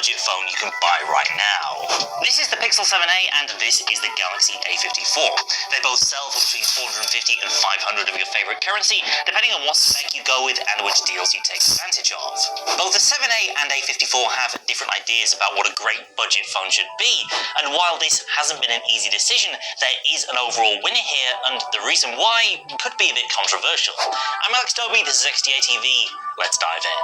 budget phone you can buy right now. This is the Pixel 7a and this is the Galaxy A54. They both sell for between 450 and 500 of your favorite currency, depending on what spec you go with and which deals you take advantage of. Both the 7a and A54 have different ideas about what a great budget phone should be, and while this hasn't been an easy decision, there is an overall winner here, and the reason why could be a bit controversial. I'm Alex Dobie, this is XDA TV, let's dive in.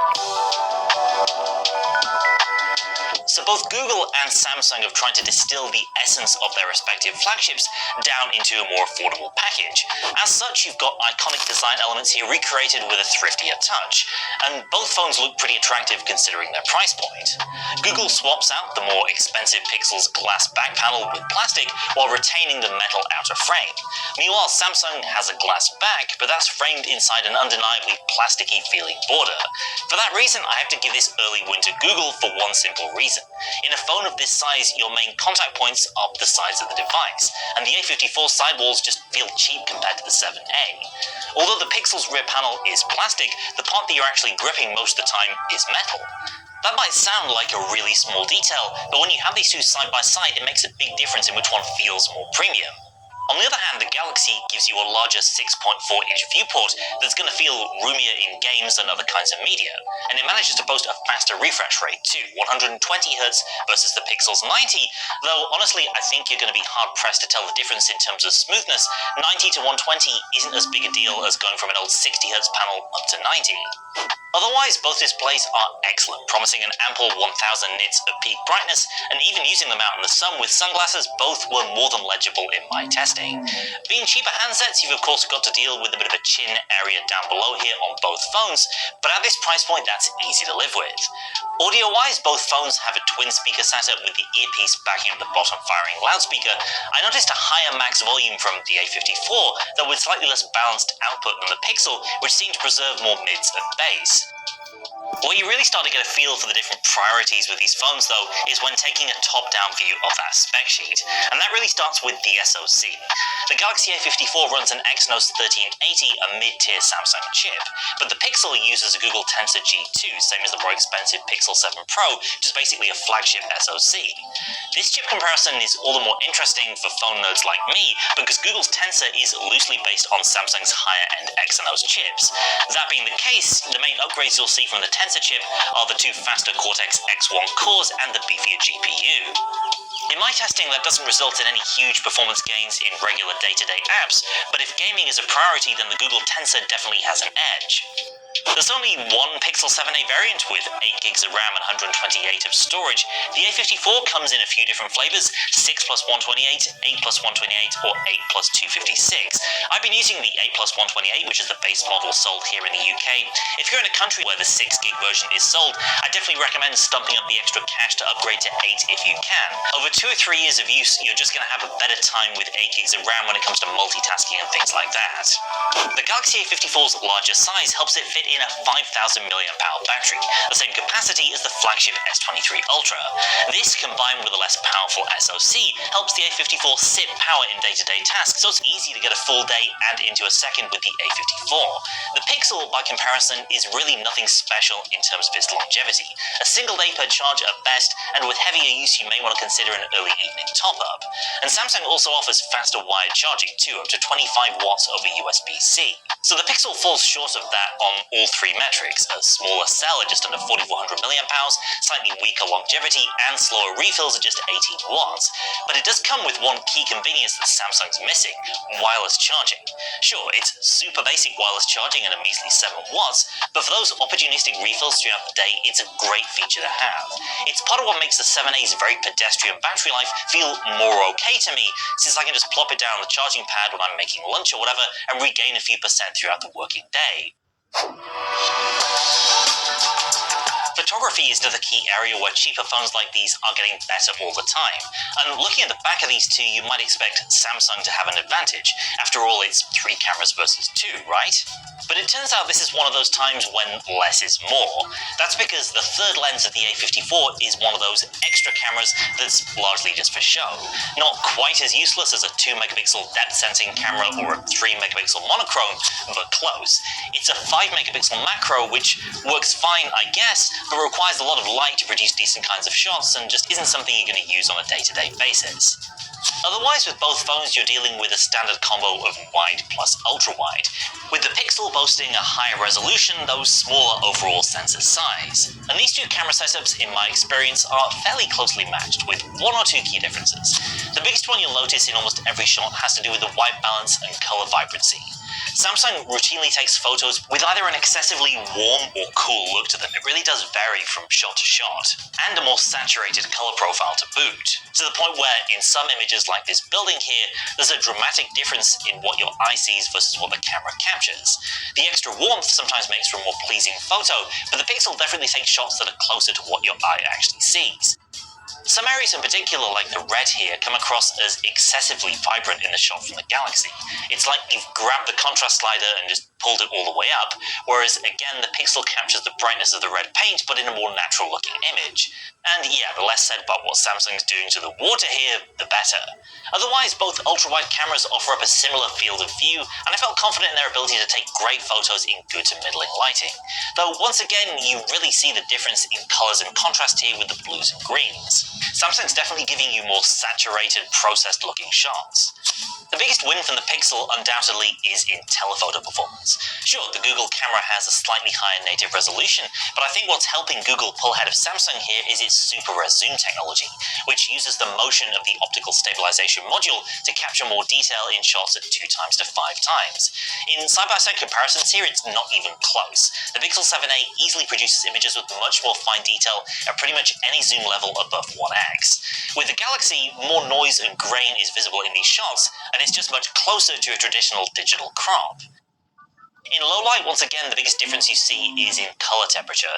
So both Google and Samsung have tried to distill the essence of their respective flagships down into a more affordable package. As such, you've got iconic design elements here recreated with a thriftier touch, and both phones look pretty attractive considering their price point. Google swaps out the more expensive Pixel's glass back panel with plastic while retaining the metal outer frame. Meanwhile, Samsung has a glass back, but that's framed inside an undeniably plasticky feeling border. For that reason, I have to give this early win to Google for one simple reason. In a phone of this size, your main contact points are the size of the device, and the A54 sidewalls just feel cheap compared to the 7a. Although the Pixel's rear panel is plastic, the part that you're actually gripping most of the time is metal. That might sound like a really small detail, but when you have these two side by side, it makes a big difference in which one feels more premium. On the other hand, the Galaxy gives you a larger 6.4-inch viewport that's going to feel roomier in games and other kinds of media, and it manages to boast a faster refresh rate too, 120Hz versus the Pixel's 90, though honestly I think you're going to be hard-pressed to tell the difference in terms of smoothness. 90 to 120 isn't as big a deal as going from an old 60Hz panel up to 90. Otherwise, both displays are excellent, promising an ample 1000 nits of peak brightness, and even using them out in the sun with sunglasses, both were more than legible in my testing. Being cheaper handsets, you've of course got to deal with a bit of a chin area down below here on both phones, but at this price point that's easy to live with. Audio-wise, both phones have a twin speaker setup with the earpiece backing up the bottom firing loudspeaker. I noticed a higher max volume from the A54, though with slightly less balanced output than the Pixel, which seemed to preserve more mids and bass. What you really start to get a feel for the different priorities with these phones, though, is when taking a top-down view of that spec sheet, and that really starts with the SoC. The Galaxy A54 runs an Exynos 1380, a mid-tier Samsung chip, but the Pixel uses a Google Tensor G2, same as the more expensive Pixel 7 Pro, which is basically a flagship SoC. This chip comparison is all the more interesting for phone nerds like me, because Google's Tensor is loosely based on Samsung's higher-end Exynos chips. That being the case, the main upgrades you'll see from the Tensor chip are the two faster Cortex-X1 cores and the beefier GPU. In my testing, that doesn't result in any huge performance gains in regular day-to-day apps, but if gaming is a priority, then the Google Tensor definitely has an edge. There's only one Pixel 7a variant with 8GB of RAM and 128 of storage. The A54 comes in a few different flavors, 6 plus 128, 8 plus 128, or 8 plus 256. I've been using the 8 plus 128, which is the base model sold here in the UK. If you're in a country where the 6GB version is sold, I definitely recommend stumping up the extra cash to upgrade to 8 if you can. Over 2 or 3 years of use, you're just going to have a better time with 8GB of RAM when it comes to multitasking and things like that. The Galaxy A54's larger size helps it fit in a 5,000 mAh battery, the same capacity as the flagship S23 Ultra. This, combined with a less powerful SoC, helps the A54 sip power in day-to-day tasks, so it's easy to get a full day and into a second with the A54. The Pixel, by comparison, is really nothing special in terms of its longevity. A single day per charge at best, and with heavier use you may want to consider an early evening top-up. And Samsung also offers faster wired charging too, up to 25 watts over USB-C. So the Pixel falls short of that on all three metrics: a smaller cell at just under 4,400 mAh, slightly weaker longevity, and slower refills at just 18 watts. But it does come with one key convenience that Samsung's missing: wireless charging. Sure, it's super basic wireless charging at a measly 7 watts, but for those opportunistic refills throughout the day, it's a great feature to have. It's part of what makes the 7a's very pedestrian battery life feel more okay to me, since I can just plop it down on the charging pad when I'm making lunch or whatever, and regain a few percent throughout the working day. Photography is another key area where cheaper phones like these are getting better all the time. And looking at the back of these two, you might expect Samsung to have an advantage. After all, it's 3 cameras versus 2, right? But it turns out this is one of those times when less is more. That's because the third lens of the A54 is one of those extra cameras that's largely just for show. Not quite as useless as a 2-megapixel depth-sensing camera or a 3-megapixel monochrome, but close. It's a 5-megapixel macro, which works fine, I guess, but but requires a lot of light to produce decent kinds of shots and just isn't something you're going to use on a day-to-day basis. Otherwise, with both phones, you're dealing with a standard combo of wide plus ultra-wide, with the Pixel boasting a higher resolution though smaller overall sensor size. And these two camera setups, in my experience, are fairly closely matched, with one or two key differences. The biggest one you'll notice in almost every shot has to do with the white balance and color vibrancy. Samsung routinely takes photos with either an excessively warm or cool look to them. It really does vary from shot to shot, and a more saturated color profile to boot, to the point where in some images like this building here, there's a dramatic difference in what your eye sees versus what the camera captures. The extra warmth sometimes makes for a more pleasing photo, but the Pixel definitely takes shots that are closer to what your eye actually sees. Some areas in particular, like the red here, come across as excessively vibrant in the shot from the Galaxy. It's like you've grabbed the contrast slider and just pulled it all the way up, whereas again the Pixel captures the brightness of the red paint but in a more natural looking image. And yeah, the less said about what Samsung's doing to the water here, the better. Otherwise, both ultra-wide cameras offer up a similar field of view, and I felt confident in their ability to take great photos in good to middling lighting. Though once again, you really see the difference in colours and contrast here with the blues and greens. Samsung's definitely giving you more saturated, processed looking shots. The biggest win from the Pixel undoubtedly is in telephoto performance. Sure, the Google camera has a slightly higher native resolution, but I think what's helping Google pull ahead of Samsung here is its super res zoom technology, which uses the motion of the optical stabilization module to capture more detail in shots at 2x to 5x. In side-by-side comparisons here, it's not even close. The Pixel 7a easily produces images with much more fine detail at pretty much any zoom level above 1x. With the Galaxy, more noise and grain is visible in these shots, and it's just much closer to a traditional digital crop. In low light, once again, the biggest difference you see is in color temperature.